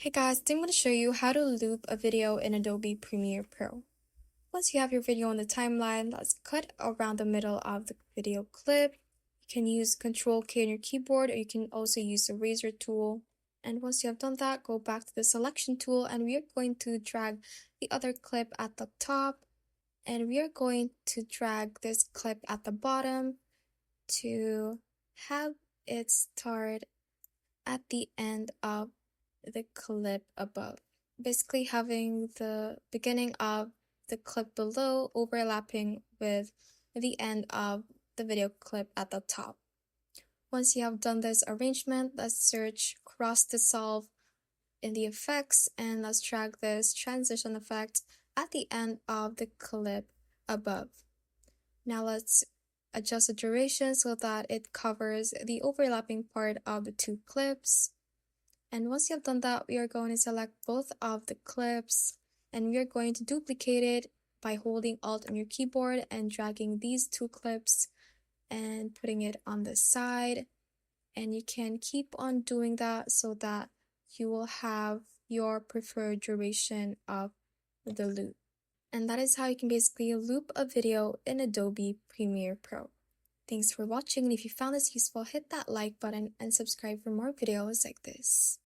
Hey guys, today I'm going to show you how to loop a video in Adobe Premiere Pro. Once you have your video on the timeline, let's cut around the middle of the video clip. You can use Control K on your keyboard, or you can also use the razor tool. And once you have done that, go back to the selection tool and we are going to drag the other clip at the top. And we are going to drag this clip at the bottom to have it start at the end of the clip above. Basically having the beginning of the clip below overlapping with the end of the video clip at the top. Once you have done this arrangement, let's search cross dissolve in the effects and let's drag this transition effect at the end of the clip above. Now let's adjust the duration so that it covers the overlapping part of the two clips. And once you have done that, we are going to select both of the clips and we are going to duplicate it by holding Alt on your keyboard and dragging these two clips and putting it on the side. And you can keep on doing that so that you will have your preferred duration of the loop. And that is how you can basically loop a video in Adobe Premiere Pro. Thanks for watching, and if you found this useful, hit that like button and subscribe for more videos like this.